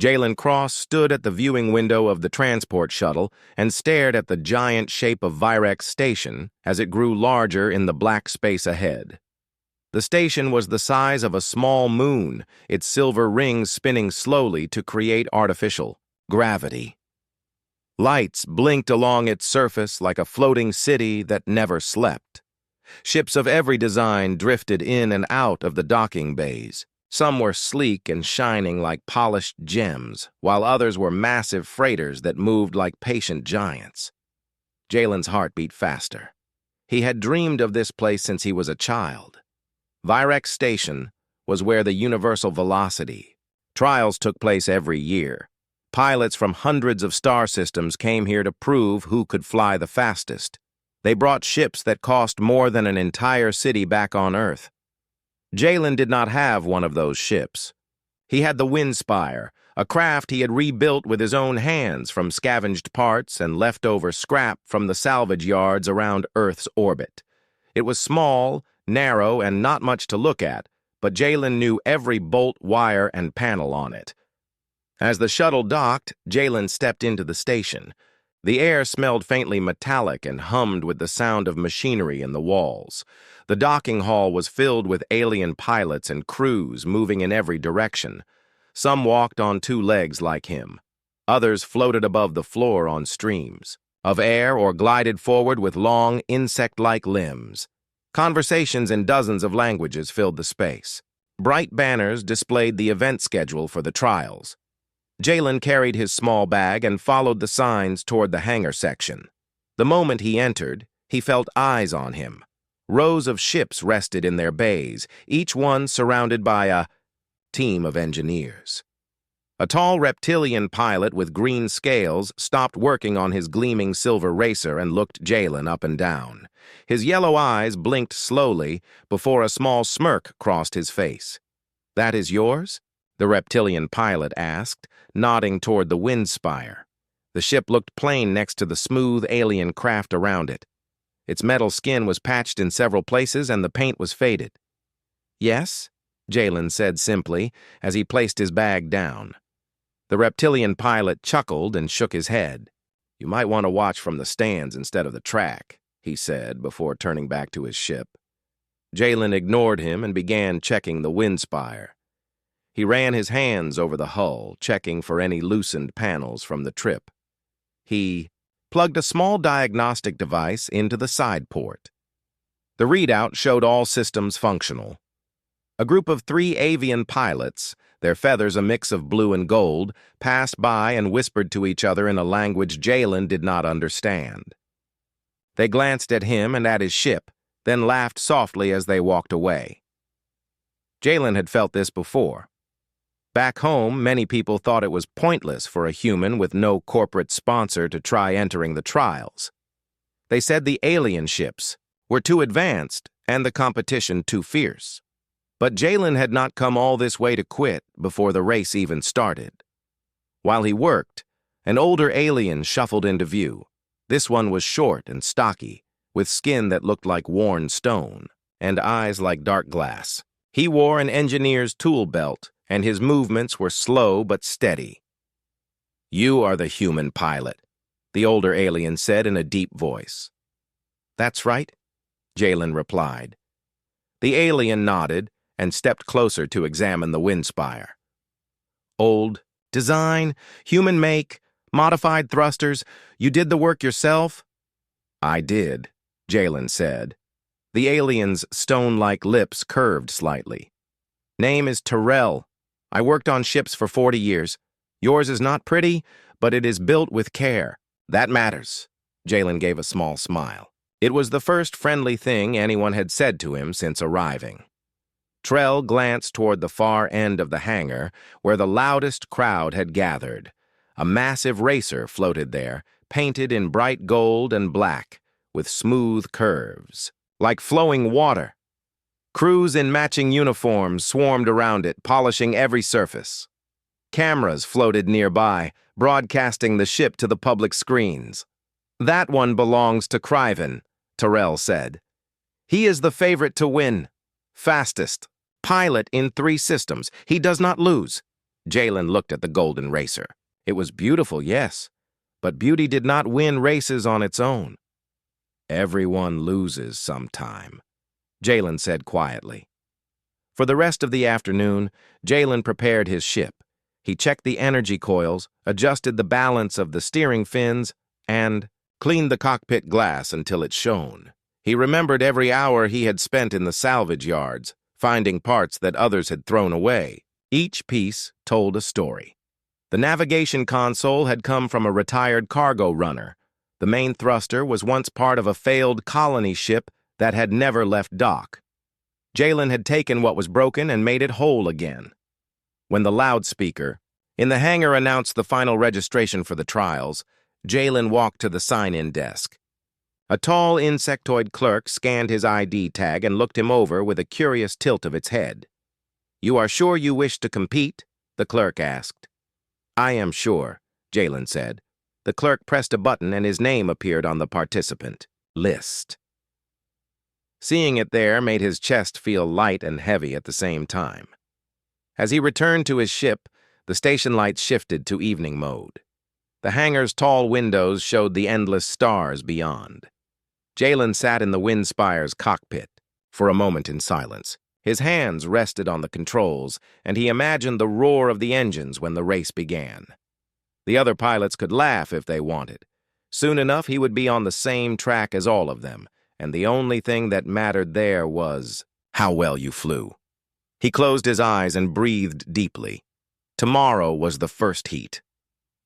Jalen Cross stood at the viewing window of the transport shuttle and stared at the giant shape of Virex Station as it grew larger in the black space ahead. The station was the size of a small moon, its silver rings spinning slowly to create artificial gravity. Lights blinked along its surface like a floating city that never slept. Ships of every design drifted in and out of the docking bays. Some were sleek and shining like polished gems, while others were massive freighters that moved like patient giants. Jalen's heart beat faster. He had dreamed of this place since he was a child. Virex Station was where the universal velocity trials took place every year. Pilots from hundreds of star systems came here to prove who could fly the fastest. They brought ships that cost more than an entire city back on Earth. Jalen did not have one of those ships. He had the Windspire, a craft he had rebuilt with his own hands from scavenged parts and leftover scrap from the salvage yards around Earth's orbit. It was small, narrow, and not much to look at, but Jalen knew every bolt, wire, and panel on it. As the shuttle docked, Jalen stepped into the station. The air smelled faintly metallic and hummed with the sound of machinery in the walls. The docking hall was filled with alien pilots and crews moving in every direction. Some walked on two legs like him. Others floated above the floor on streams of air or glided forward with long, insect-like limbs. Conversations in dozens of languages filled the space. Bright banners displayed the event schedule for the trials. Jalen carried his small bag and followed the signs toward the hangar section. The moment he entered, he felt eyes on him. Rows of ships rested in their bays, each one surrounded by a team of engineers. A tall reptilian pilot with green scales stopped working on his gleaming silver racer and looked Jalen up and down. His yellow eyes blinked slowly before a small smirk crossed his face. "That is yours?" the reptilian pilot asked, nodding toward the Windspire. The ship looked plain next to the smooth alien craft around it. Its metal skin was patched in several places and the paint was faded. "Yes," Jalen said simply as he placed his bag down. The reptilian pilot chuckled and shook his head. "You might want to watch from the stands instead of the track," he said before turning back to his ship. Jalen ignored him and began checking the Windspire. He ran his hands over the hull, checking for any loosened panels from the trip. He plugged a small diagnostic device into the side port. The readout showed all systems functional. A group of 3 avian pilots, their feathers a mix of blue and gold, passed by and whispered to each other in a language Jalen did not understand. They glanced at him and at his ship, then laughed softly as they walked away. Jalen had felt this before. Back home, many people thought it was pointless for a human with no corporate sponsor to try entering the trials. They said the alien ships were too advanced and the competition too fierce. But Jalen had not come all this way to quit before the race even started. While he worked, an older alien shuffled into view. This one was short and stocky, with skin that looked like worn stone, and eyes like dark glass. He wore an engineer's tool belt, and his movements were slow but steady. "You are the human pilot," the older alien said in a deep voice. "That's right," Jalen replied. The alien nodded and stepped closer to examine the Windspire. "Old design, human make, modified thrusters. You did the work yourself?" "I did," Jalen said. The alien's stone-like lips curved slightly. "Name is Terrell. I worked on ships for 40 years. Yours is not pretty, but it is built with care. That matters." Jalen gave a small smile. It was the first friendly thing anyone had said to him since arriving. Trell glanced toward the far end of the hangar, where the loudest crowd had gathered. A massive racer floated there, painted in bright gold and black, with smooth curves, like flowing water. Crews in matching uniforms swarmed around it, polishing every surface. Cameras floated nearby, broadcasting the ship to the public screens. "That one belongs to Criven," Terrell said. "He is the favorite to win. Fastest. Pilot in 3 systems. He does not lose." Jalen looked at the golden racer. It was beautiful, yes, but beauty did not win races on its own. Everyone loses sometime, Jalen said quietly. For the rest of the afternoon, Jalen prepared his ship. He checked the energy coils, adjusted the balance of the steering fins, and cleaned the cockpit glass until it shone. He remembered every hour he had spent in the salvage yards, finding parts that others had thrown away. Each piece told a story. The navigation console had come from a retired cargo runner. The main thruster was once part of a failed colony ship that had never left dock. Jalen had taken what was broken and made it whole again. When the loudspeaker in the hangar announced the final registration for the trials, Jalen walked to the sign-in desk. A tall insectoid clerk scanned his ID tag and looked him over with a curious tilt of its head. "You are sure you wish to compete?" the clerk asked. "I am sure," Jalen said. The clerk pressed a button and his name appeared on the participant list. Seeing it there made his chest feel light and heavy at the same time. As he returned to his ship, the station lights shifted to evening mode. The hangar's tall windows showed the endless stars beyond. Jalen sat in the Windspire's cockpit for a moment in silence. His hands rested on the controls, and he imagined the roar of the engines when the race began. The other pilots could laugh if they wanted. Soon enough, he would be on the same track as all of them, and the only thing that mattered there was how well you flew. He closed his eyes and breathed deeply. Tomorrow was the first heat.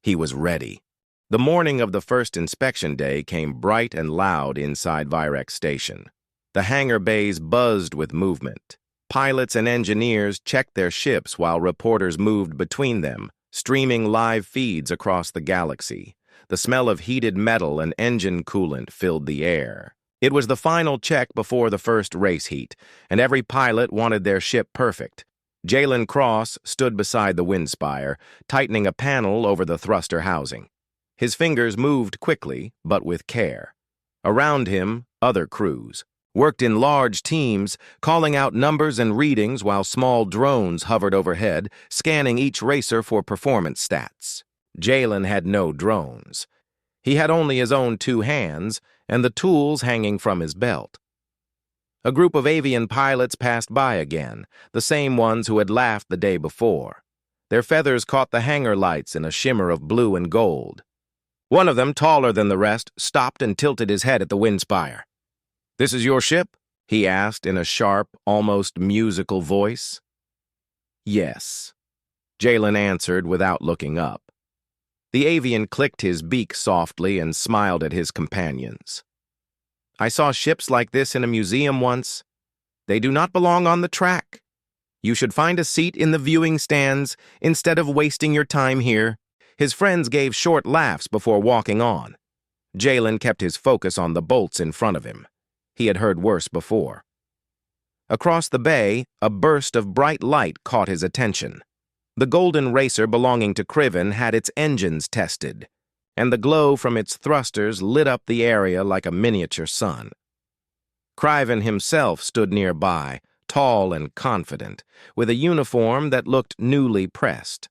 He was ready. The morning of the first inspection day came bright and loud inside Virex Station. The hangar bays buzzed with movement. Pilots and engineers checked their ships while reporters moved between them, streaming live feeds across the galaxy. The smell of heated metal and engine coolant filled the air. It was the final check before the first race heat, and every pilot wanted their ship perfect. Jalen Cross stood beside the Windspire, tightening a panel over the thruster housing. His fingers moved quickly, but with care. Around him, other crews worked in large teams, calling out numbers and readings while small drones hovered overhead, scanning each racer for performance stats. Jalen had no drones. He had only his own 2 hands and the tools hanging from his belt. A group of avian pilots passed by again, the same ones who had laughed the day before. Their feathers caught the hangar lights in a shimmer of blue and gold. One of them, taller than the rest, stopped and tilted his head at the Windspire. "This is your ship?" he asked in a sharp, almost musical voice. "Yes," Jalen answered without looking up. The avian clicked his beak softly and smiled at his companions. "I saw ships like this in a museum once. They do not belong on the track. You should find a seat in the viewing stands instead of wasting your time here." His friends gave short laughs before walking on. Jalen kept his focus on the bolts in front of him. He had heard worse before. Across the bay, a burst of bright light caught his attention. The golden racer belonging to Criven had its engines tested, and the glow from its thrusters lit up the area like a miniature sun. Criven himself stood nearby, tall and confident, with a uniform that looked newly pressed.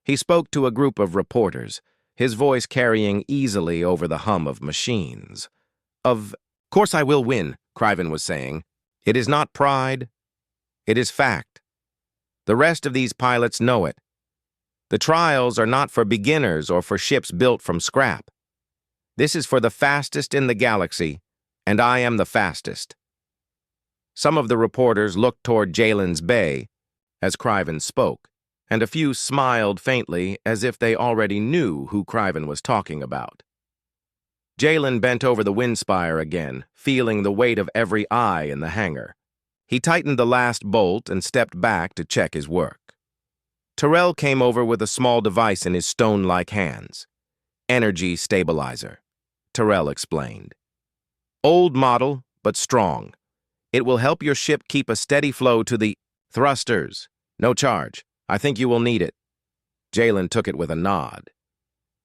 He spoke to a group of reporters, his voice carrying easily over the hum of machines. "Of course I will win," Criven was saying. "It is not pride. It is fact. The rest of these pilots know it. The trials are not for beginners or for ships built from scrap. This is for the fastest in the galaxy, and I am the fastest." Some of the reporters looked toward Jalen's bay as Criven spoke, and a few smiled faintly as if they already knew who Criven was talking about. Jalen bent over the Windspire again, feeling the weight of every eye in the hangar. He tightened the last bolt and stepped back to check his work. Terrell came over with a small device in his stone-like hands. "Energy stabilizer," Terrell explained. "Old model, but strong. It will help your ship keep a steady flow to the thrusters. No charge. I think you will need it." Jalen took it with a nod.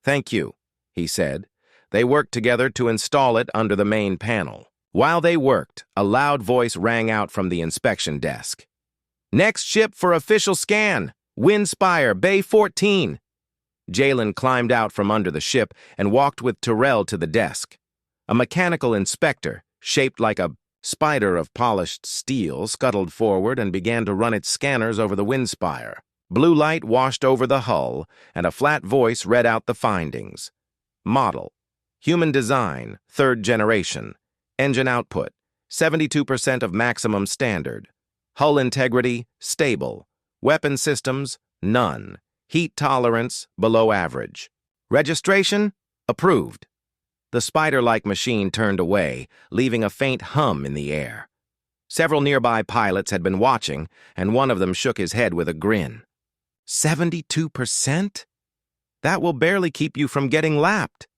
"Thank you," he said. They worked together to install it under the main panel. While they worked, a loud voice rang out from the inspection desk. "Next ship for official scan. Wind Spire, Bay 14. Jalen climbed out from under the ship and walked with Terrell to the desk. A mechanical inspector, shaped like a spider of polished steel, scuttled forward and began to run its scanners over the wind spire. Blue light washed over the hull, and a flat voice read out the findings. Model: human design, 3rd generation. Engine output: 72% of maximum standard. Hull integrity: stable. Weapon systems: none. Heat tolerance: below average. Registration: approved. The spider-like machine turned away, leaving a faint hum in the air. Several nearby pilots had been watching, and one of them shook his head with a grin. 72%? That will barely keep you from getting lapped.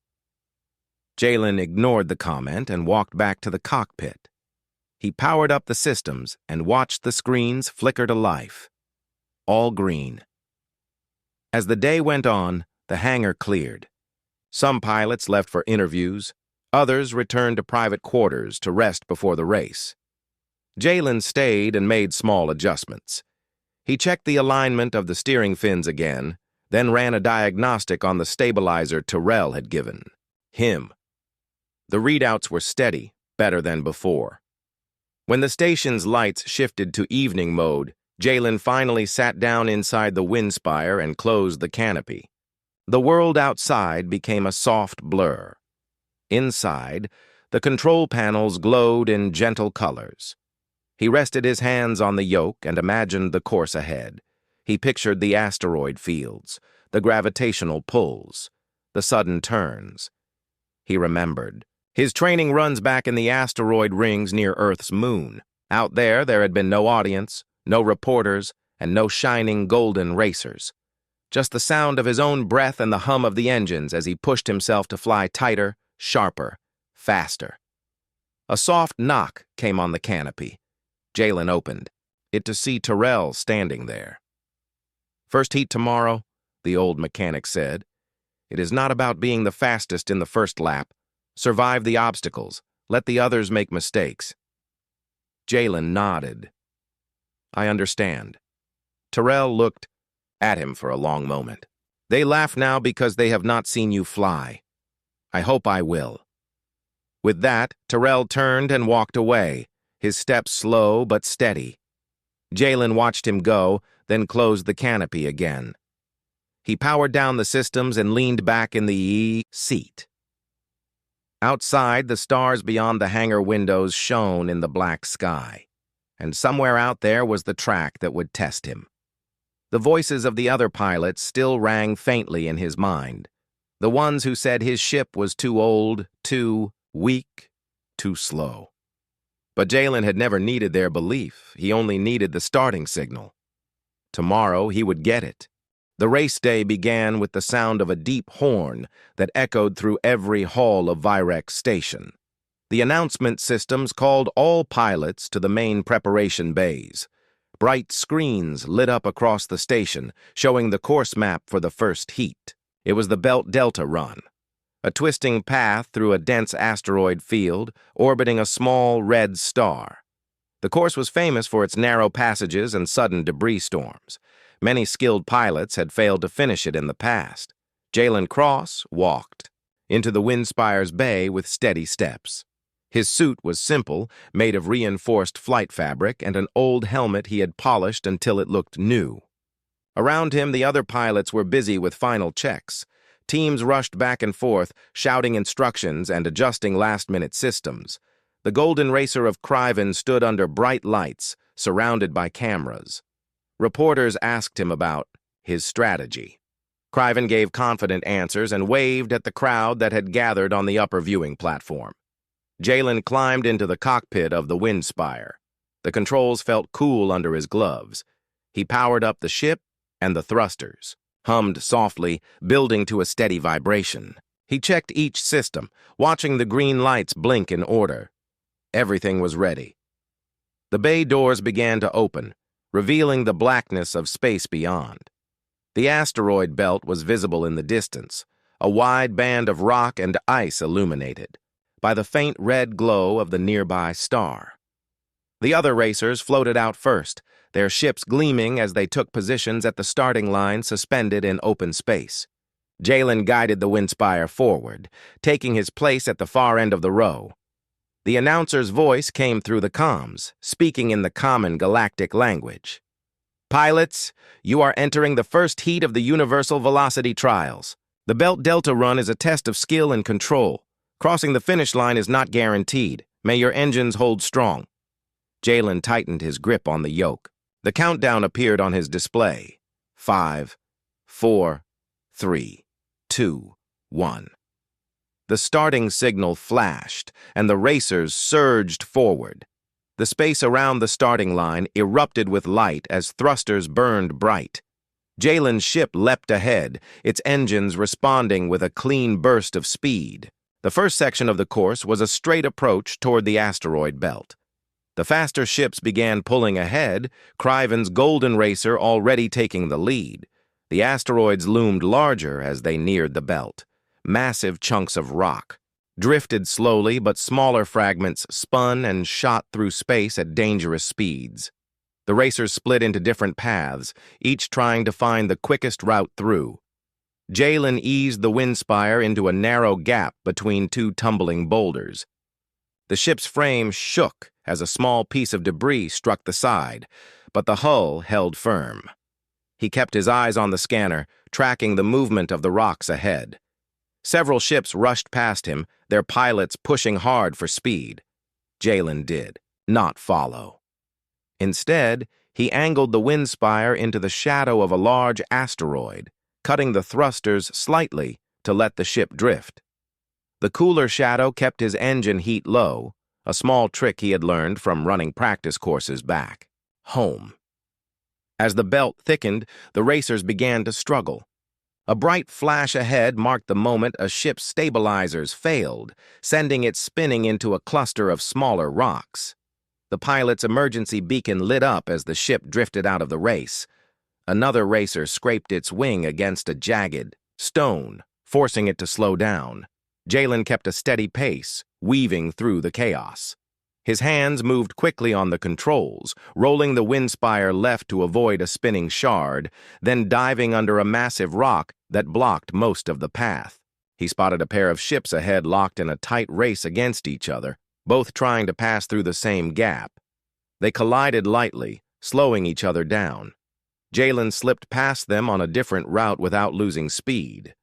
Jalen ignored the comment and walked back to the cockpit. He powered up the systems and watched the screens flicker to life. All green. As the day went on, the hangar cleared. Some pilots left for interviews, others returned to private quarters to rest before the race. Jalen stayed and made small adjustments. He checked the alignment of the steering fins again, then ran a diagnostic on the stabilizer Terrell had given him. The readouts were steady, better than before. When the station's lights shifted to evening mode, Jalen finally sat down inside the wind spire and closed the canopy. The world outside became a soft blur. Inside, the control panels glowed in gentle colors. He rested his hands on the yoke and imagined the course ahead. He pictured the asteroid fields, the gravitational pulls, the sudden turns. He remembered. His training runs back in the asteroid rings near Earth's moon. Out there had been no audience, no reporters, and no shining golden racers. Just the sound of his own breath and the hum of the engines as he pushed himself to fly tighter, sharper, faster. A soft knock came on the canopy. Jalen opened it to see Terrell standing there. "First heat tomorrow," the old mechanic said. "It is not about being the fastest in the first lap. Survive the obstacles. Let the others make mistakes." Jalen nodded. "I understand." Terrell looked at him for a long moment. "They laugh now because they have not seen you fly. I hope I will." With that, Terrell turned and walked away, his steps slow but steady. Jalen watched him go, then closed the canopy again. He powered down the systems and leaned back in the seat. Outside, the stars beyond the hangar windows shone in the black sky, and somewhere out there was the track that would test him. The voices of the other pilots still rang faintly in his mind, the ones who said his ship was too old, too weak, too slow. But Jalen had never needed their belief. He only needed the starting signal. Tomorrow he would get it. The race day began with the sound of a deep horn that echoed through every hall of Virex station. The announcement systems called all pilots to the main preparation bays. Bright screens lit up across the station, showing the course map for the first heat. It was the Belt Delta run, a twisting path through a dense asteroid field, orbiting a small red star. The course was famous for its narrow passages and sudden debris storms. Many skilled pilots had failed to finish it in the past. Jalen Cross walked into the Windspire's bay with steady steps. His suit was simple, made of reinforced flight fabric and an old helmet he had polished until it looked new. Around him, the other pilots were busy with final checks. Teams rushed back and forth, shouting instructions and adjusting last-minute systems. The Golden Racer of Criven stood under bright lights, surrounded by cameras. Reporters asked him about his strategy. Criven gave confident answers and waved at the crowd that had gathered on the upper viewing platform. Jalen climbed into the cockpit of the Windspire. The controls felt cool under his gloves. He powered up the ship, and the thrusters hummed softly, building to a steady vibration. He checked each system, watching the green lights blink in order. Everything was ready. The bay doors began to open, revealing the blackness of space beyond. The asteroid belt was visible in the distance, a wide band of rock and ice illuminated by the faint red glow of the nearby star. The other racers floated out first, their ships gleaming as they took positions at the starting line suspended in open space. Jalen guided the Windspire forward, taking his place at the far end of the row. The announcer's voice came through the comms, speaking in the common galactic language. "Pilots, you are entering the first heat of the Universal Velocity Trials. The Belt Delta run is a test of skill and control. Crossing the finish line is not guaranteed. May your engines hold strong." Jalen tightened his grip on the yoke. The countdown appeared on his display. 5, 4, 3, 2, 1. The starting signal flashed, and the racers surged forward. The space around the starting line erupted with light as thrusters burned bright. Jalen's ship leapt ahead, its engines responding with a clean burst of speed. The first section of the course was a straight approach toward the asteroid belt. The faster ships began pulling ahead, Criven's Golden Racer already taking the lead. The asteroids loomed larger as they neared the belt. Massive chunks of rock drifted slowly, but smaller fragments spun and shot through space at dangerous speeds. The racers split into different paths, each trying to find the quickest route through. Jalen eased the Windspire into a narrow gap between two tumbling boulders. The ship's frame shook as a small piece of debris struck the side, but the hull held firm. He kept his eyes on the scanner, tracking the movement of the rocks ahead. Several ships rushed past him, their pilots pushing hard for speed. Jalen did not follow. Instead, he angled the Windspire into the shadow of a large asteroid, cutting the thrusters slightly to let the ship drift. The cooler shadow kept his engine heat low, a small trick he had learned from running practice courses back home. As the belt thickened, the racers began to struggle. A bright flash ahead marked the moment a ship's stabilizers failed, sending it spinning into a cluster of smaller rocks. The pilot's emergency beacon lit up as the ship drifted out of the race. Another racer scraped its wing against a jagged stone, forcing it to slow down. Jalen kept a steady pace, weaving through the chaos. His hands moved quickly on the controls, rolling the Windspire left to avoid a spinning shard, then diving under a massive rock that blocked most of the path. He spotted a pair of ships ahead locked in a tight race against each other, both trying to pass through the same gap. They collided lightly, slowing each other down. Jalen slipped past them on a different route without losing speed.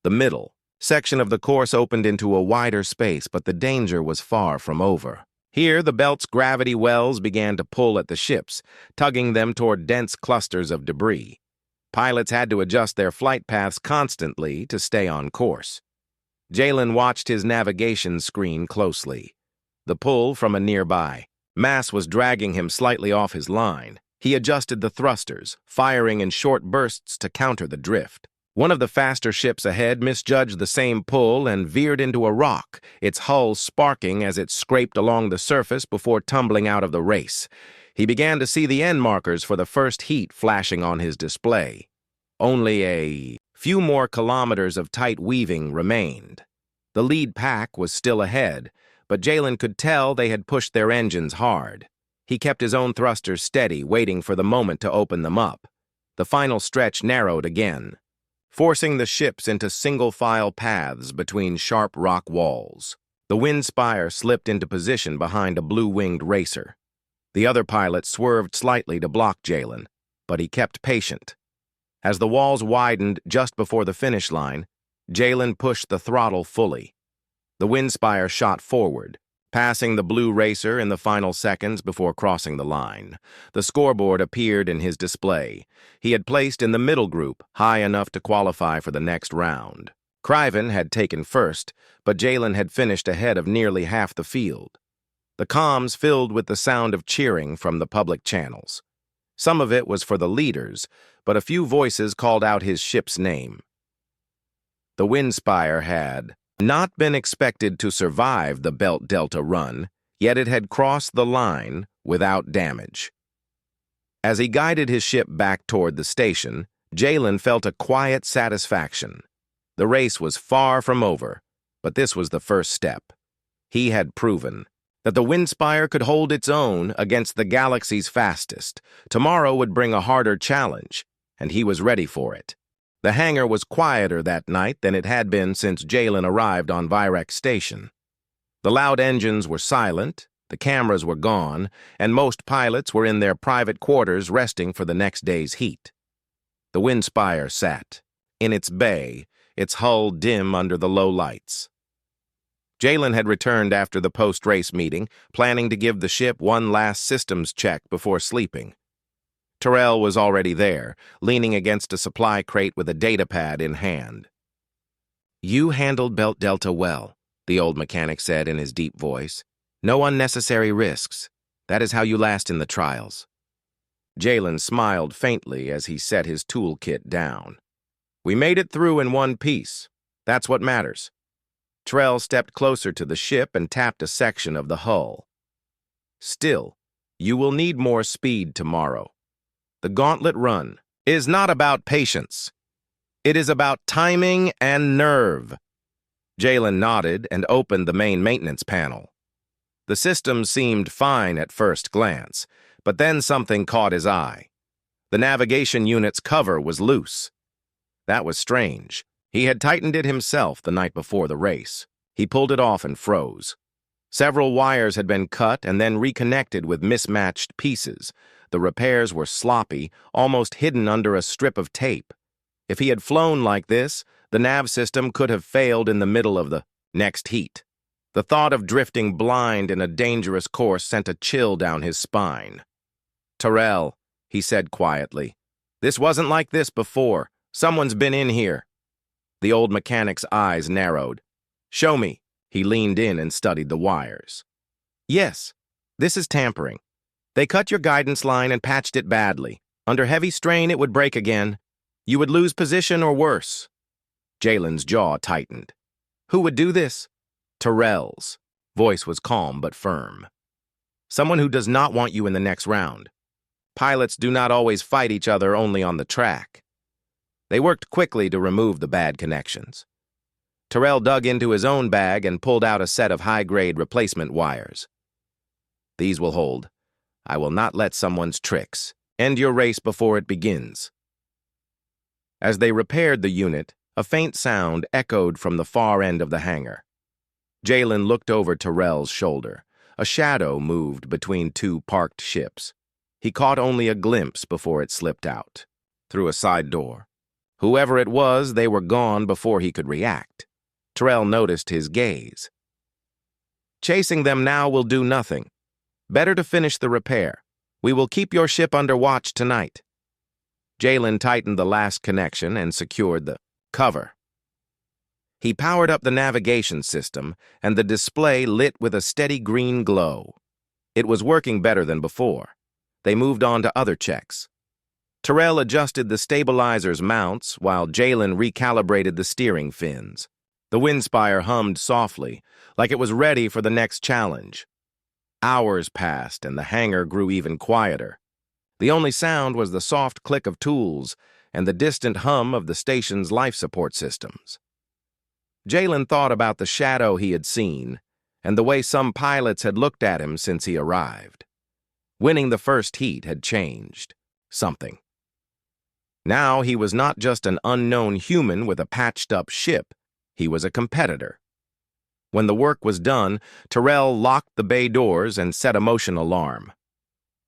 The middle section of the course opened into a wider space, but the danger was far from over. Here, the belt's gravity wells began to pull at the ships, tugging them toward dense clusters of debris. Pilots had to adjust their flight paths constantly to stay on course. Jalen watched his navigation screen closely. The pull from a nearby mass was dragging him slightly off his line. He adjusted the thrusters, firing in short bursts to counter the drift. One of the faster ships ahead misjudged the same pull and veered into a rock, its hull sparking as it scraped along the surface before tumbling out of the race. He began to see the end markers for the first heat flashing on his display. Only a few more kilometers of tight weaving remained. The lead pack was still ahead, but Jalen could tell they had pushed their engines hard. He kept his own thrusters steady, waiting for the moment to open them up. The final stretch narrowed again, forcing the ships into single-file paths between sharp rock walls. The Windspire slipped into position behind a blue-winged racer. The other pilot swerved slightly to block Jalen, but he kept patient. As the walls widened just before the finish line, Jalen pushed the throttle fully. The Windspire shot forward, passing the blue racer in the final seconds before crossing the line. The scoreboard appeared in his display. He had placed in the middle group, high enough to qualify for the next round. Criven had taken first, but Jalen had finished ahead of nearly half the field. The comms filled with the sound of cheering from the public channels. Some of it was for the leaders, but a few voices called out his ship's name. The Windspire had not been expected to survive the Belt Delta run, yet it had crossed the line without damage. As he guided his ship back toward the station, Jalen felt a quiet satisfaction. The race was far from over, but this was the first step. He had proven that the Windspire could hold its own against the galaxy's fastest. Tomorrow would bring a harder challenge, and he was ready for it. The hangar was quieter that night than it had been since Jalen arrived on Virex Station. The loud engines were silent, the cameras were gone, and most pilots were in their private quarters resting for the next day's heat. The Windspire sat, in its bay, its hull dim under the low lights. Jalen had returned after the post-race meeting, planning to give the ship one last systems check before sleeping. Terrell was already there, leaning against a supply crate with a datapad in hand. "You handled Belt Delta well," the old mechanic said in his deep voice. "No unnecessary risks. That is how you last in the trials." Jalen smiled faintly as he set his toolkit down. "We made it through in one piece. That's what matters." Terrell stepped closer to the ship and tapped a section of the hull. "Still, you will need more speed tomorrow. The gauntlet run is not about patience. It is about timing and nerve." Jalen nodded and opened the main maintenance panel. The system seemed fine at first glance, but then something caught his eye. The navigation unit's cover was loose. That was strange. He had tightened it himself the night before the race. He pulled it off and froze. Several wires had been cut and then reconnected with mismatched pieces. The repairs were sloppy, almost hidden under a strip of tape. If he had flown like this, the nav system could have failed in the middle of the next heat. The thought of drifting blind in a dangerous course sent a chill down his spine. "Terrell," he said quietly, "this wasn't like this before. Someone's been in here." The old mechanic's eyes narrowed. "Show me." He leaned in and studied the wires. "Yes, this is tampering. They cut your guidance line and patched it badly. Under heavy strain, it would break again. You would lose position or worse." Jalen's jaw tightened. "Who would do this?" "Terrell's." Voice was calm but firm. "Someone who does not want you in the next round. Pilots do not always fight each other only on the track." They worked quickly to remove the bad connections. Terrell dug into his own bag and pulled out a set of high-grade replacement wires. "These will hold. I will not let someone's tricks end your race before it begins." As they repaired the unit, a faint sound echoed from the far end of the hangar. Jalen looked over Terrell's shoulder. A shadow moved between two parked ships. He caught only a glimpse before it slipped out, through a side door. Whoever it was, they were gone before he could react. Terrell noticed his gaze. "Chasing them now will do nothing. Better to finish the repair. We will keep your ship under watch tonight." Jalen tightened the last connection and secured the cover. He powered up the navigation system, and the display lit with a steady green glow. It was working better than before. They moved on to other checks. Terrell adjusted the stabilizer's mounts while Jalen recalibrated the steering fins. The Windspire hummed softly, like it was ready for the next challenge. Hours passed, and the hangar grew even quieter. The only sound was the soft click of tools and the distant hum of the station's life support systems. Jalen thought about the shadow he had seen and the way some pilots had looked at him since he arrived. Winning the first heat had changed something. Now he was not just an unknown human with a patched-up ship. He was a competitor. When the work was done, Terrell locked the bay doors and set a motion alarm.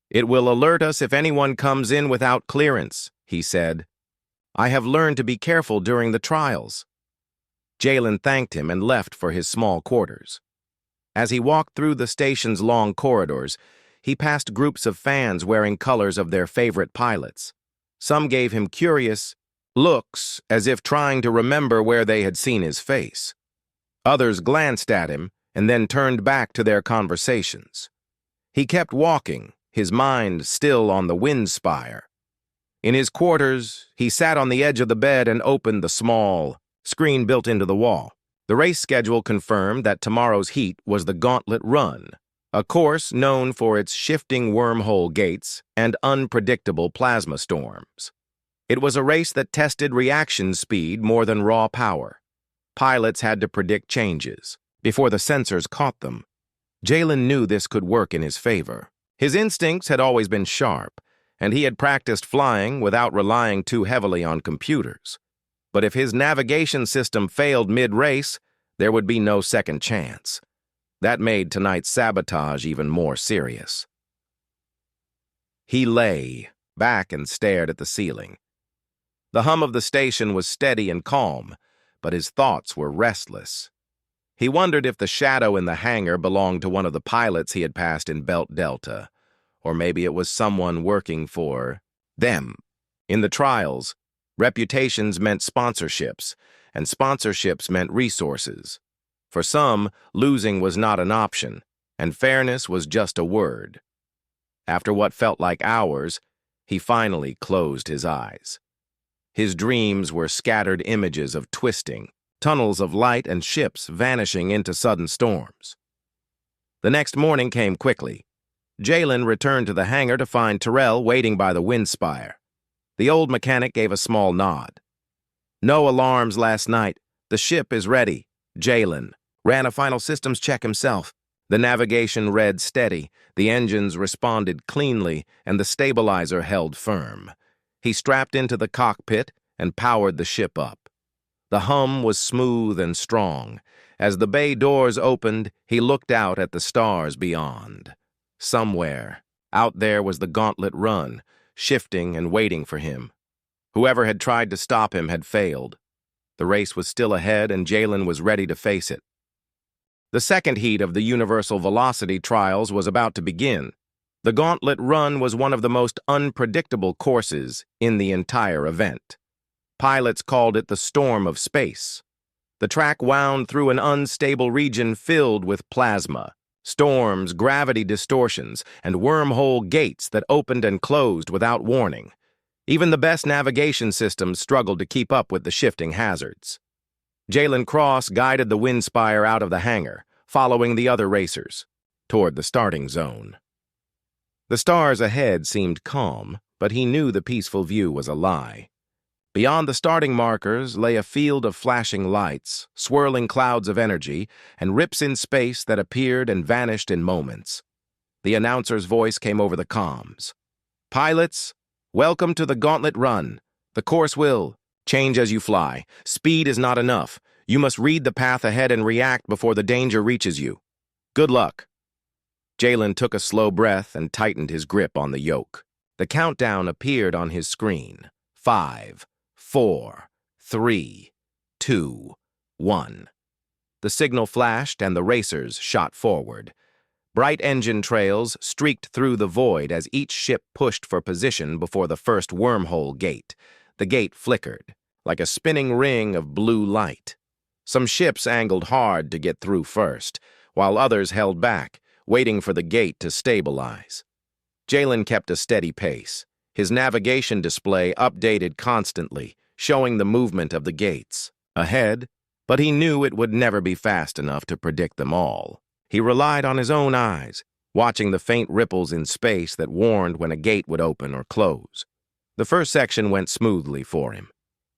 "It will alert us if anyone comes in without clearance," he said. "I have learned to be careful during the trials." Jalen thanked him and left for his small quarters. As he walked through the station's long corridors, he passed groups of fans wearing colors of their favorite pilots. Some gave him curious looks, as if trying to remember where they had seen his face. Others glanced at him and then turned back to their conversations. He kept walking, his mind still on the Windspire. In his quarters, he sat on the edge of the bed and opened the small screen built into the wall. The race schedule confirmed that tomorrow's heat was the Gauntlet Run, a course known for its shifting wormhole gates and unpredictable plasma storms. It was a race that tested reaction speed more than raw power. Pilots had to predict changes before the sensors caught them. Jalen knew this could work in his favor. His instincts had always been sharp, and he had practiced flying without relying too heavily on computers. But if his navigation system failed mid-race, there would be no second chance. That made tonight's sabotage even more serious. He lay back and stared at the ceiling. The hum of the station was steady and calm, but his thoughts were restless. He wondered if the shadow in the hangar belonged to one of the pilots he had passed in Belt Delta, or maybe it was someone working for them. In the trials, reputations meant sponsorships, and sponsorships meant resources. For some, losing was not an option, and fairness was just a word. After what felt like hours, he finally closed his eyes. His dreams were scattered images of twisting, tunnels of light and ships vanishing into sudden storms. The next morning came quickly. Jalen returned to the hangar to find Terrell waiting by the wind spire. The old mechanic gave a small nod. "No alarms last night. The ship is ready." Jalen ran a final systems check himself. The navigation read steady, the engines responded cleanly, and the stabilizer held firm. He strapped into the cockpit and powered the ship up. The hum was smooth and strong. As the bay doors opened, he looked out at the stars beyond. Somewhere, out there was the gauntlet run, shifting and waiting for him. Whoever had tried to stop him had failed. The race was still ahead, and Jalen was ready to face it. The second heat of the universal velocity trials was about to begin. The gauntlet run was one of the most unpredictable courses in the entire event. Pilots called it the storm of space. The track wound through an unstable region filled with plasma, storms, gravity distortions, and wormhole gates that opened and closed without warning. Even the best navigation systems struggled to keep up with the shifting hazards. Jalen Cross guided the wind spire out of the hangar, following the other racers, toward the starting zone. The stars ahead seemed calm, but he knew the peaceful view was a lie. Beyond the starting markers lay a field of flashing lights, swirling clouds of energy, and rips in space that appeared and vanished in moments. The announcer's voice came over the comms. "Pilots, welcome to the gauntlet run. The course will change as you fly. Speed is not enough. You must read the path ahead and react before the danger reaches you. Good luck." Jalen took a slow breath and tightened his grip on the yoke. The countdown appeared on his screen. 5, 4, 3, 2, 1. The signal flashed and the racers shot forward. Bright engine trails streaked through the void as each ship pushed for position before the first wormhole gate. The gate flickered, like a spinning ring of blue light. Some ships angled hard to get through first, while others held back, waiting for the gate to stabilize. Jalen kept a steady pace. His navigation display updated constantly, showing the movement of the gates ahead, but he knew it would never be fast enough to predict them all. He relied on his own eyes, watching the faint ripples in space that warned when a gate would open or close. The first section went smoothly for him.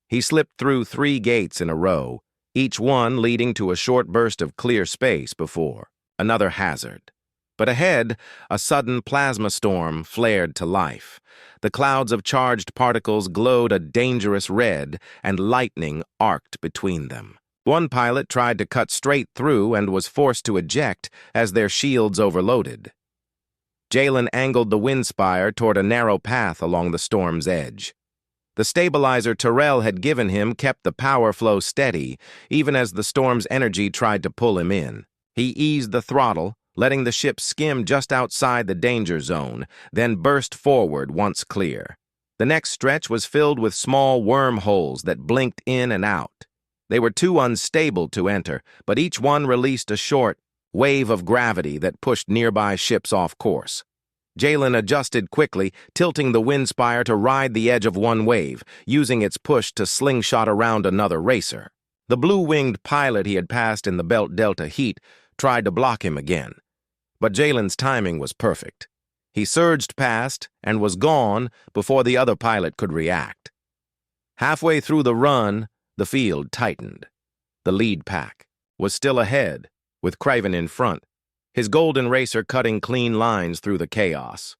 He slipped through 3 gates in a row, each one leading to a short burst of clear space before another hazard. But ahead, a sudden plasma storm flared to life. The clouds of charged particles glowed a dangerous red, and lightning arced between them. One pilot tried to cut straight through and was forced to eject as their shields overloaded. Jalen angled the wind spire toward a narrow path along the storm's edge. The stabilizer Terrell had given him kept the power flow steady, even as the storm's energy tried to pull him in. He eased the throttle, letting the ship skim just outside the danger zone, then burst forward once clear. The next stretch was filled with small wormholes that blinked in and out. They were too unstable to enter, but each one released a short wave of gravity that pushed nearby ships off course. Jalen adjusted quickly, tilting the wind spire to ride the edge of one wave, using its push to slingshot around another racer. The blue-winged pilot he had passed in the Belt Delta heat tried to block him again. But Jalen's timing was perfect. He surged past and was gone before the other pilot could react. Halfway through the run, the field tightened. The lead pack was still ahead, with Craven in front. his golden racer cutting clean lines through the chaos.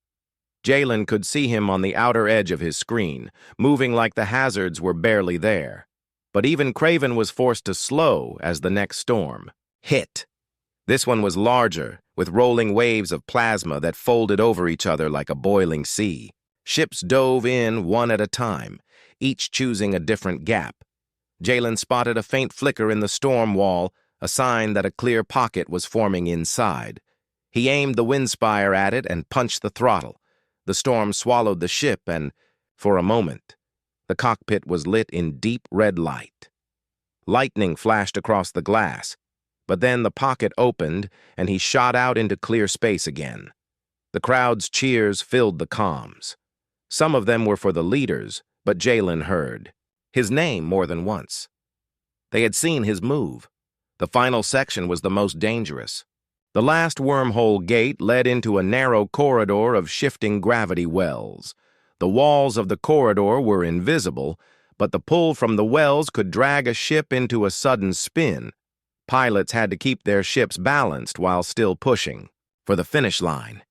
Jalen could see him on the outer edge of his screen, moving like the hazards were barely there. But even Craven was forced to slow as the next storm hit. This one was larger, with rolling waves of plasma that folded over each other like a boiling sea. Ships dove in one at a time, each choosing a different gap. Jalen spotted a faint flicker in the storm wall, a sign that a clear pocket was forming inside. He aimed the windspire at it and punched the throttle. The storm swallowed the ship and, for a moment, the cockpit was lit in deep red light. Lightning flashed across the glass, but then the pocket opened and he shot out into clear space again. The crowd's cheers filled the comms. Some of them were for the leaders, but Jalen heard his name more than once. They had seen his move. The final section was the most dangerous. The last wormhole gate led into a narrow corridor of shifting gravity wells. The walls of the corridor were invisible, but the pull from the wells could drag a ship into a sudden spin. Pilots had to keep their ships balanced while still pushing for the finish line.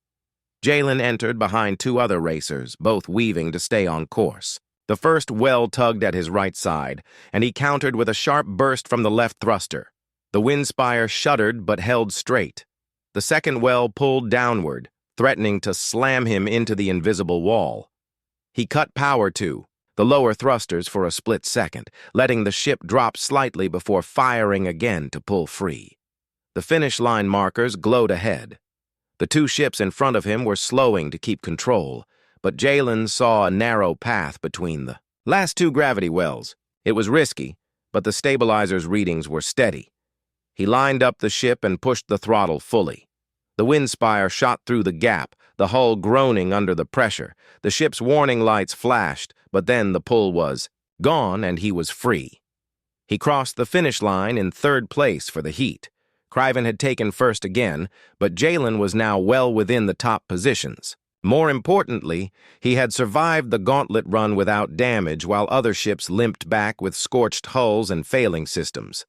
Jalen entered behind two other racers, both weaving to stay on course. The first well tugged at his right side, and he countered with a sharp burst from the left thruster. The windspire shuddered but held straight. The second well pulled downward, threatening to slam him into the invisible wall. He cut power to the lower thrusters for a split second, letting the ship drop slightly before firing again to pull free. The finish line markers glowed ahead. The two ships in front of him were slowing to keep control, but Jalen saw a narrow path between the last two gravity wells. It was risky, but the stabilizer's readings were steady. He lined up the ship and pushed the throttle fully. The windspire shot through the gap, the hull groaning under the pressure. The ship's warning lights flashed, but then the pull was gone and he was free. He crossed the finish line in third place for the heat. Craven had taken first again, but Jalen was now well within the top positions. More importantly, he had survived the gauntlet run without damage while other ships limped back with scorched hulls and failing systems.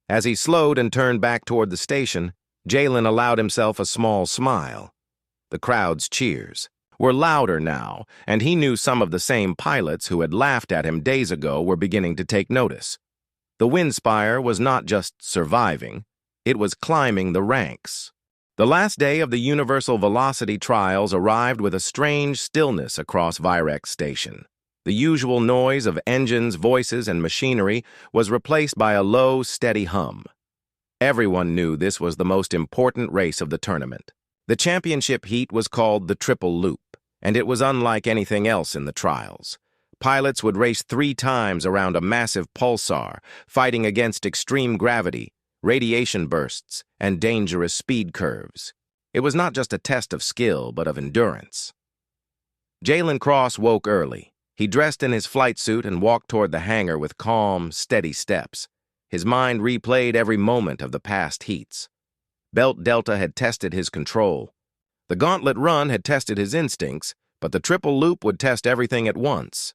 As he slowed and turned back toward the station, Jalen allowed himself a small smile. The crowd's cheers were louder now, and he knew some of the same pilots who had laughed at him days ago were beginning to take notice. The windspire was not just surviving, it was climbing the ranks. The last day of the universal velocity trials arrived with a strange stillness across Virex Station. The usual noise of engines, voices, and machinery was replaced by a low, steady hum. Everyone knew this was the most important race of the tournament. The championship heat was called the Triple Loop, and it was unlike anything else in the trials. Pilots would race 3 times around a massive pulsar, fighting against extreme gravity, radiation bursts, and dangerous speed curves. It was not just a test of skill, but of endurance. Jalen Cross woke early. He dressed in his flight suit and walked toward the hangar with calm, steady steps. His mind replayed every moment of the past heats. Belt Delta had tested his control. The gauntlet run had tested his instincts, but the triple loop would test everything at once.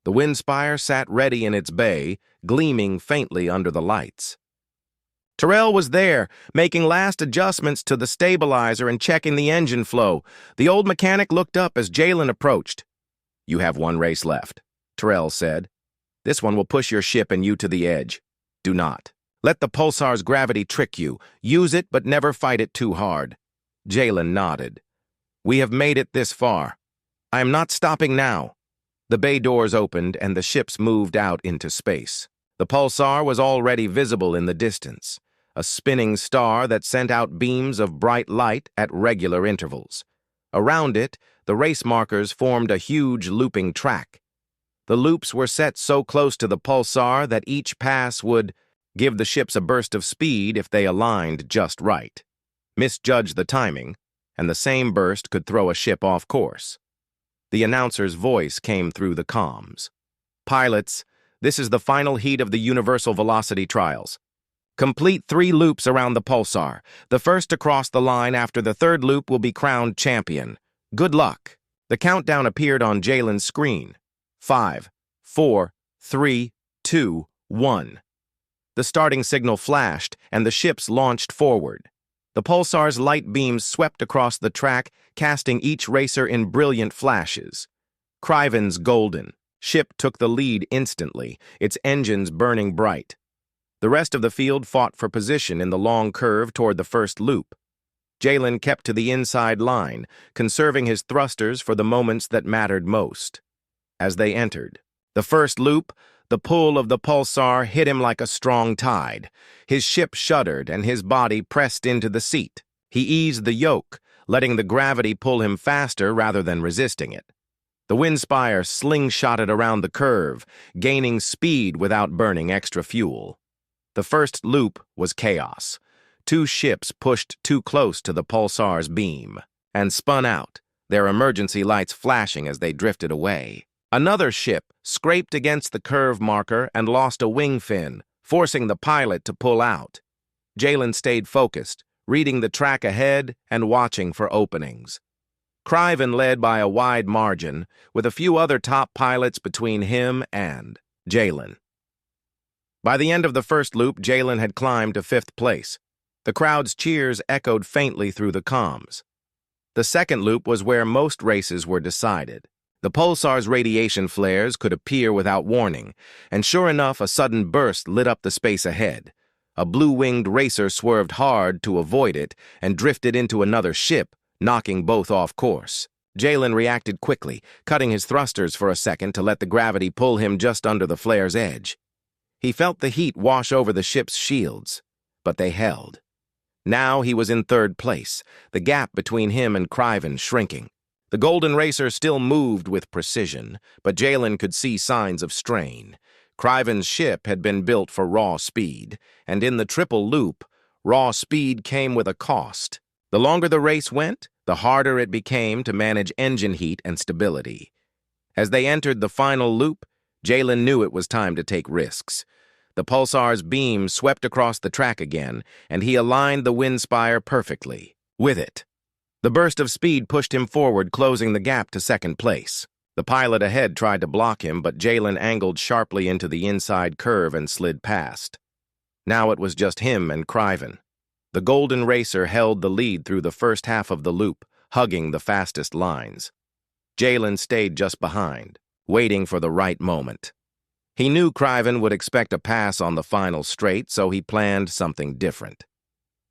The windspire sat ready in its bay, gleaming faintly under the lights. Terrell was there, making last adjustments to the stabilizer and checking the engine flow. The old mechanic looked up as Jalen approached. "You have 1 race left," Terrell said. "This one will push your ship and you to the edge. Do not let the pulsar's gravity trick you. Use it, but never fight it too hard." Jalen nodded. "We have made it this far. I am not stopping now." The bay doors opened and the ships moved out into space. The pulsar was already visible in the distance, a spinning star that sent out beams of bright light at regular intervals. Around it, the race markers formed a huge looping track. The loops were set so close to the pulsar that each pass would give the ships a burst of speed if they aligned just right. Misjudge the timing, and the same burst could throw a ship off course. The announcer's voice came through the comms. "Pilots, this is the final heat of the universal velocity trials. Complete 3 loops around the pulsar. The first to cross the line after the 3rd loop will be crowned champion. Good luck." The countdown appeared on Jalen's screen. 5, 4, 3, 2, 1. The starting signal flashed, and the ships launched forward. The pulsar's light beams swept across the track, casting each racer in brilliant flashes. Criven's golden ship took the lead instantly, its engines burning bright. The rest of the field fought for position in the long curve toward the first loop. Jalen kept to the inside line, conserving his thrusters for the moments that mattered most. As they entered the first loop, the pull of the pulsar hit him like a strong tide. His ship shuddered and his body pressed into the seat. He eased the yoke, letting the gravity pull him faster rather than resisting it. The Windspire slingshotted around the curve, gaining speed without burning extra fuel. The first loop was chaos. Two ships pushed too close to the pulsar's beam and spun out, their emergency lights flashing as they drifted away. Another ship scraped against the curve marker and lost a wing fin, forcing the pilot to pull out. Jalen stayed focused, reading the track ahead and watching for openings. Criven led by a wide margin, with a few other top pilots between him and Jalen. By the end of the first loop, Jalen had climbed to fifth place. The crowd's cheers echoed faintly through the comms. The second loop was where most races were decided. The pulsar's radiation flares could appear without warning, and sure enough, a sudden burst lit up the space ahead. A blue-winged racer swerved hard to avoid it and drifted into another ship, knocking both off course. Jalen reacted quickly, cutting his thrusters for a second to let the gravity pull him just under the flare's edge. He felt the heat wash over the ship's shields, but they held. Now he was in third place, the gap between him and Criven shrinking. The Golden Racer still moved with precision, but Jalen could see signs of strain. Criven's ship had been built for raw speed, and in the triple loop, raw speed came with a cost. The longer the race went, the harder it became to manage engine heat and stability. As they entered the final loop, Jalen knew it was time to take risks. The pulsar's beam swept across the track again, and he aligned the Windspire perfectly with it. The burst of speed pushed him forward, closing the gap to second place. The pilot ahead tried to block him, but Jalen angled sharply into the inside curve and slid past. Now it was just him and Criven. The Golden Racer held the lead through the first half of the loop, hugging the fastest lines. Jalen stayed just behind, waiting for the right moment. He knew Criven would expect a pass on the final straight, so he planned something different.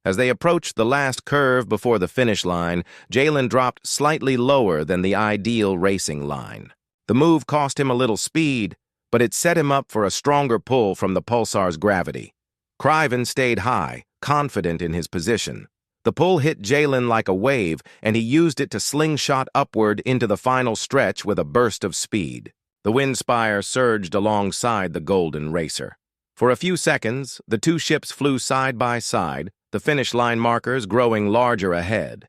As they approached the last curve before the finish line, Jalen dropped slightly lower than the ideal racing line. The move cost him a little speed, but it set him up for a stronger pull from the pulsar's gravity. Criven stayed high, confident in his position. The pull hit Jalen like a wave, and he used it to slingshot upward into the final stretch with a burst of speed. The Windspire surged alongside the Golden Racer. For a few seconds, the two ships flew side by side, the finish line markers growing larger ahead.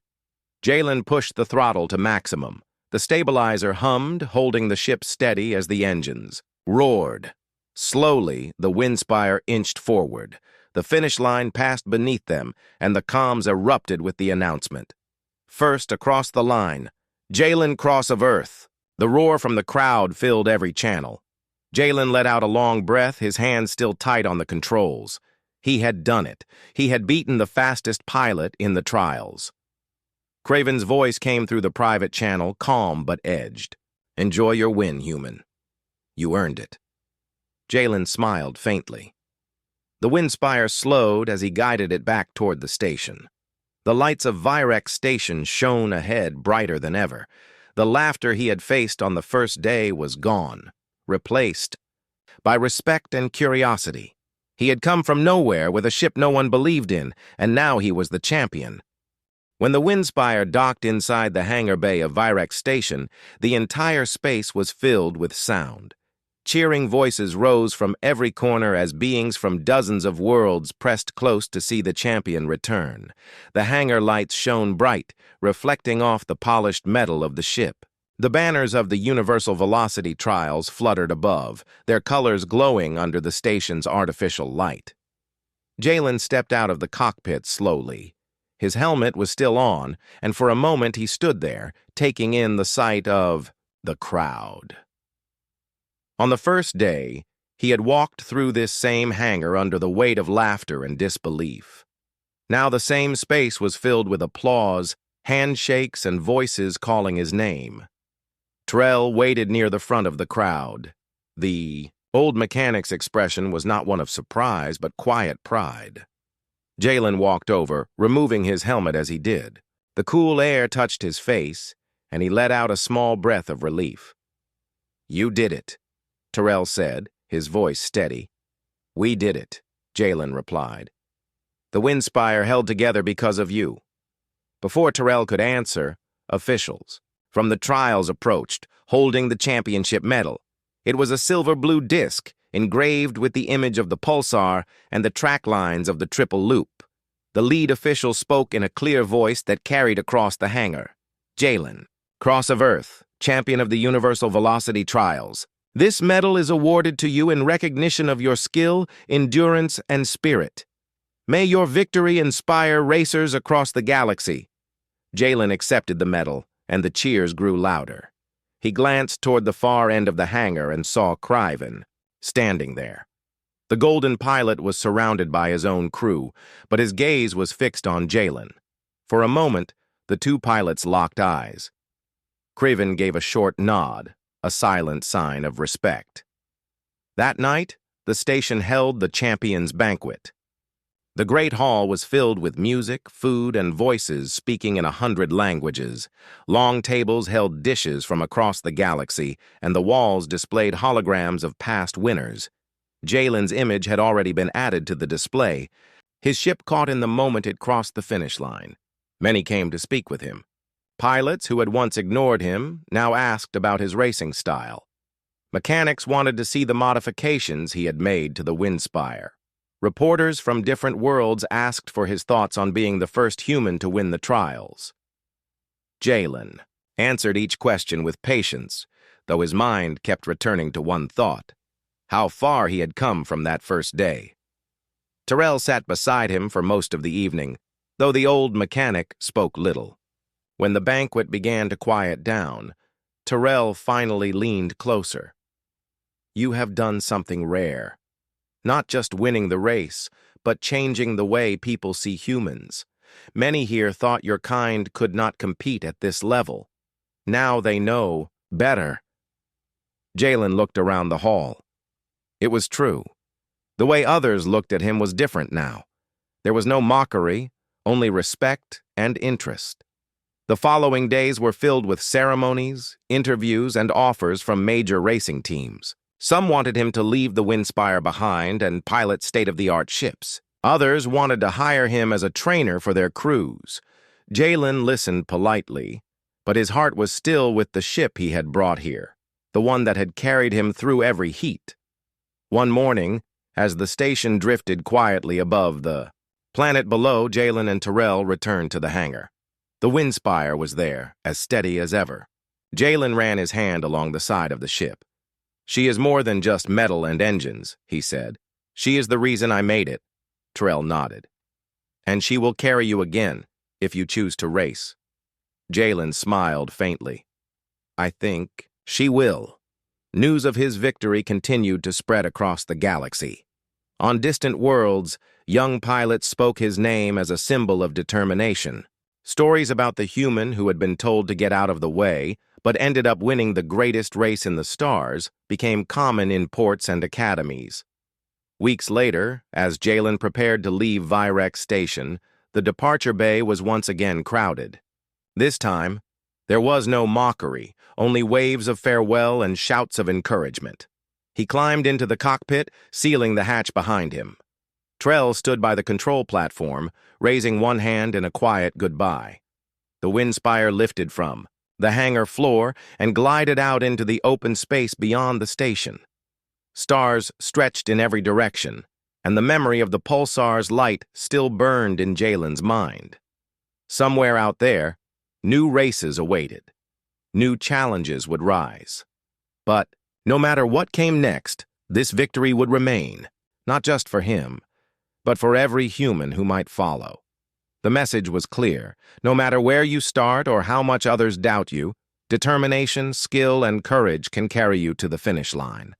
Jalen pushed the throttle to maximum. The stabilizer hummed, holding the ship steady as the engines roared. Slowly, the Windspire inched forward. The finish line passed beneath them, and the comms erupted with the announcement. First across the line, Jalen Cross of Earth. The roar from the crowd filled every channel. Jalen let out a long breath, his hands still tight on the controls. He had done it. He had beaten the fastest pilot in the trials. Craven's voice came through the private channel, calm but edged. "Enjoy your win, human. You earned it." Jalen smiled faintly. The Windspire slowed as he guided it back toward the station. The lights of Virex Station shone ahead brighter than ever. The laughter he had faced on the first day was gone, replaced by respect and curiosity. He had come from nowhere with a ship no one believed in, and now he was the champion. When the Windspire docked inside the hangar bay of Virex Station, the entire space was filled with sound. Cheering voices rose from every corner as beings from dozens of worlds pressed close to see the champion return. The hangar lights shone bright, reflecting off the polished metal of the ship. The banners of the Universal Velocity trials fluttered above, their colors glowing under the station's artificial light. Jalen stepped out of the cockpit slowly. His helmet was still on, and for a moment he stood there, taking in the sight of the crowd. On the first day, he had walked through this same hangar under the weight of laughter and disbelief. Now the same space was filled with applause, handshakes, and voices calling his name. Terrell waited near the front of the crowd. The old mechanic's expression was not one of surprise, but quiet pride. Jalen walked over, removing his helmet as he did. The cool air touched his face, and he let out a small breath of relief. "You did it," Terrell said, his voice steady. "We did it," Jalen replied. "The Windspire held together because of you." Before Terrell could answer, officials from the trials approached, holding the championship medal. It was a silver-blue disc, engraved with the image of the pulsar and the track lines of the triple loop. The lead official spoke in a clear voice that carried across the hangar. "Jalen, Cross of Earth, champion of the Universal Velocity Trials. This medal is awarded to you in recognition of your skill, endurance, and spirit. May your victory inspire racers across the galaxy." Jalen accepted the medal, and the cheers grew louder. He glanced toward the far end of the hangar and saw Criven, standing there. The Golden Pilot was surrounded by his own crew, but his gaze was fixed on Jalen. For a moment, the two pilots locked eyes. Criven gave a short nod, a silent sign of respect. That night, the station held the Champions Banquet. The great hall was filled with music, food, and voices speaking in 100 languages. Long tables held dishes from across the galaxy, and the walls displayed holograms of past winners. Jalen's image had already been added to the display. His ship caught in the moment it crossed the finish line. Many came to speak with him. Pilots who had once ignored him now asked about his racing style. Mechanics wanted to see the modifications he had made to the Windspire. Reporters from different worlds asked for his thoughts on being the first human to win the trials. Jalen answered each question with patience, though his mind kept returning to one thought: how far he had come from that first day. Terrell sat beside him for most of the evening, though the old mechanic spoke little. When the banquet began to quiet down, Terrell finally leaned closer. "You have done something rare. Not just winning the race, but changing the way people see humans. Many here thought your kind could not compete at this level. Now they know better." Jalen looked around the hall. It was true. The way others looked at him was different now. There was no mockery, only respect and interest. The following days were filled with ceremonies, interviews, and offers from major racing teams. Some wanted him to leave the Windspire behind and pilot state-of-the-art ships. Others wanted to hire him as a trainer for their crews. Jalen listened politely, but his heart was still with the ship he had brought here, the one that had carried him through every heat. One morning, as the station drifted quietly above the planet below, Jalen and Terrell returned to the hangar. The Windspire was there, as steady as ever. Jalen ran his hand along the side of the ship. "She is more than just metal and engines," he said. "She is the reason I made it." Terrell nodded. "And she will carry you again, if you choose to race." Jalen smiled faintly. "I think she will." News of his victory continued to spread across the galaxy. On distant worlds, young pilots spoke his name as a symbol of determination. Stories about the human who had been told to get out of the way, but ended up winning the greatest race in the stars, became common in ports and academies. Weeks later, as Jalen prepared to leave Virex Station, the departure bay was once again crowded. This time, there was no mockery, only waves of farewell and shouts of encouragement. He climbed into the cockpit, sealing the hatch behind him. Terrell stood by the control platform, raising one hand in a quiet goodbye. The Windspire lifted from the hangar floor and glided out into the open space beyond the station. Stars stretched in every direction, and the memory of the pulsar's light still burned in Jalen's mind. Somewhere out there, new races awaited. New challenges would rise. But no matter what came next, this victory would remain, not just for him, but for every human who might follow. The message was clear. No matter where you start or how much others doubt you, determination, skill, and courage can carry you to the finish line.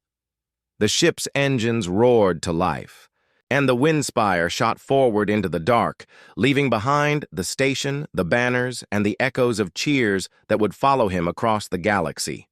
The ship's engines roared to life. and the wind spire shot forward into the dark, leaving behind the station, the banners, and the echoes of cheers that would follow him across the galaxy.